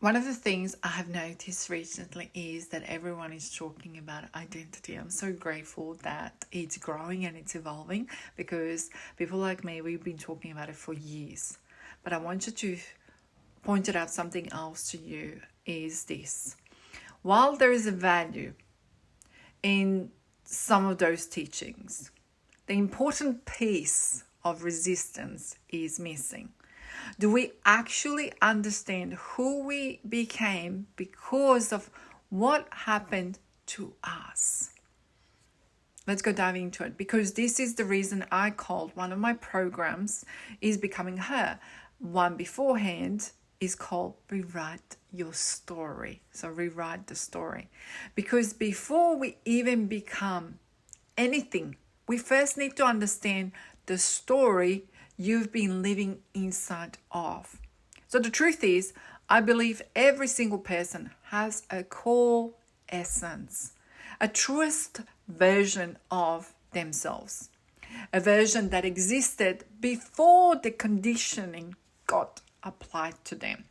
One of the things I have noticed recently is that everyone is talking about identity. I'm so grateful that it's growing and it's evolving, because people like me, we've been talking about it for years. But I wanted to point out something else to you, is this. While there is a value in some of those teachings, the important piece of resistance is missing. Do we actually understand who we became because of what happened to us? Let's go dive into it, because this is the reason I called one of my programs is Becoming Her. One beforehand is called Rewrite Your Story. So rewrite the story. Because before we even become anything, we first need to understand the story you've been living inside of. So the truth is, I believe every single person has a core essence, a truest version of themselves, a version that existed before the conditioning got applied to them,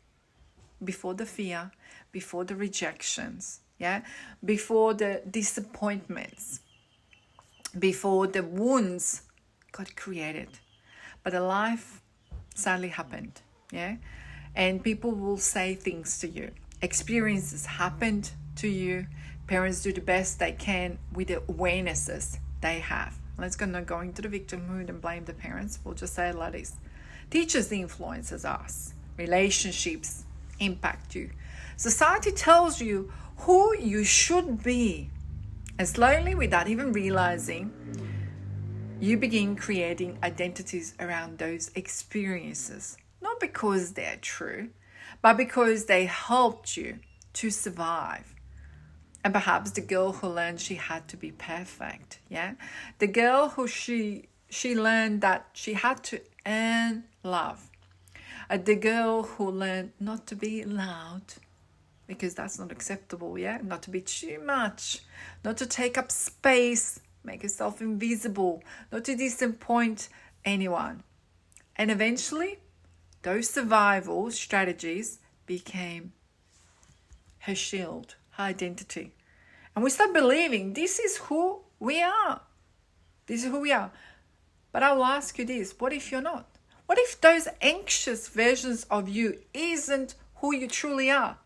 before the fear, before the rejections, before the disappointments, before the wounds got created. But a life sadly happened, and people will say things to you. Experiences happened to you. Parents do the best they can with the awarenesses they have. Let's not go into the victimhood and blame the parents. We'll just say it like this. Teachers influences us. Relationships impact you. Society tells you who you should be. And slowly, without even realizing, you begin creating identities around those experiences. Not because they're true, but because they helped you to survive. And perhaps the girl who learned she had to be perfect, the girl who she learned that she had to earn love. The girl who learned not to be loud, because that's not acceptable, not to be too much, not to take up space, make yourself invisible, not to disappoint anyone. And eventually, those survival strategies became her shield, her identity. And we start believing this is who we are. This is who we are. But I will ask you this, what if you're not? What if those anxious versions of you isn't who you truly are?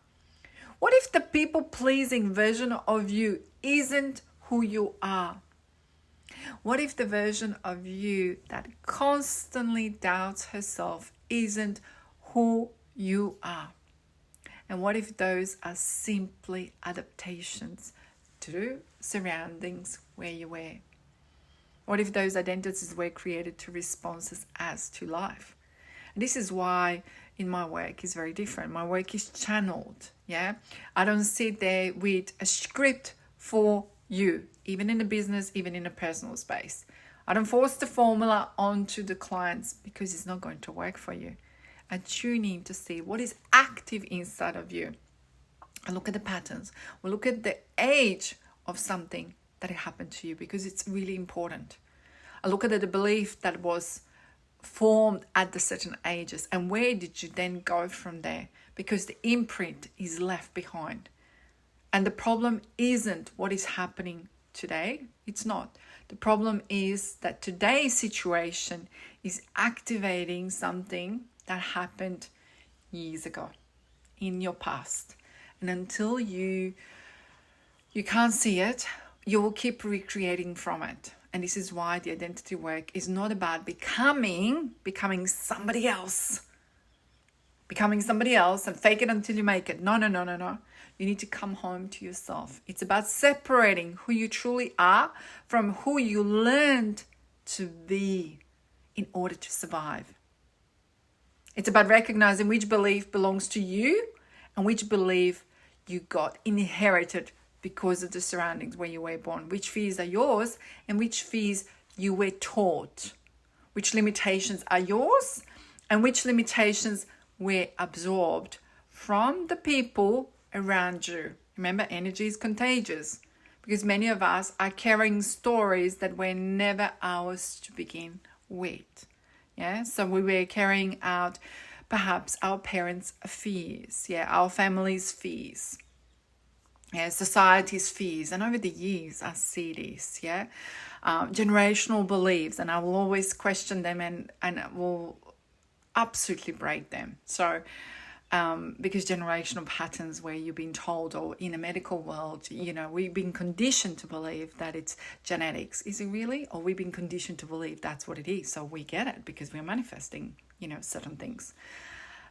What if the people-pleasing version of you isn't who you are? What if the version of you that constantly doubts herself isn't who you are? And what if those are simply adaptations to surroundings where you were? What if those identities were created to responses as to life? And this is why in my work is very different. My work is channeled, I don't sit there with a script for you, even in the business, even in a personal space. I don't force the formula onto the clients because it's not going to work for you. I tune in to see what is active inside of you. I look at the patterns. We look at the age of something that happened to you, because it's really important. I look at the belief that was formed at the certain ages, and where did you then go from there, because the imprint is left behind. And the problem isn't what is happening today. It's not. The problem is that today's situation is activating something that happened years ago in your past. And until you can't see it, you will keep recreating from it. And this is why the identity work is not about becoming somebody else. Becoming somebody else and fake it until you make it. No. You need to come home to yourself. It's about separating who you truly are from who you learned to be in order to survive. It's about recognizing which belief belongs to you and which belief you got inherited because of the surroundings where you were born. Which fears are yours and which fears you were taught. Which limitations are yours and which limitations were absorbed from the people around you. Remember, energy is contagious, because many of us are carrying stories that were never ours to begin with. So we were carrying out perhaps our parents' fears, our family's fears, society's fears. And over the years, I see this, generational beliefs, and I will always question them and I will absolutely break them. So, because generational patterns where you've been told, or in a medical world, we've been conditioned to believe that it's genetics. Is it really? Or we've been conditioned to believe that's what it is. So we get it because we're manifesting, certain things.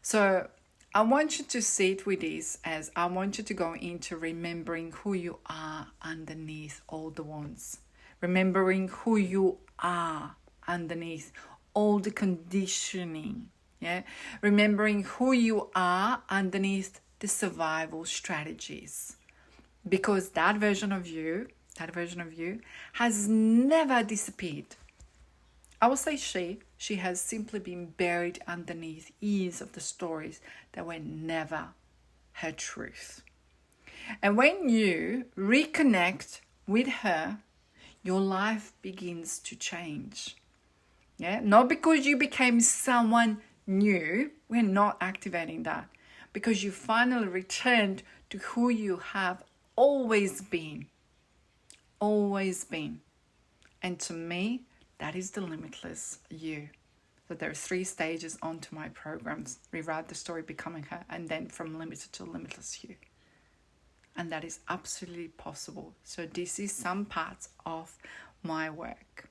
So I want you to sit with this, as I want you to go into remembering who you are underneath all the ones. Remembering who you are underneath all the conditioning. Remembering who you are underneath the survival strategies, because that version of you has never disappeared. I will say she has simply been buried underneath years of the stories that were never her truth. And when you reconnect with her, your life begins to change. Not because you became someone new, we're not activating that, because you finally returned to who you have always been. And to me, that is the limitless you. So there are 3 stages onto my programs: Rewrite the Story, Becoming Her, and then From Limited to Limitless You. And that is absolutely possible. So this is some parts of my work.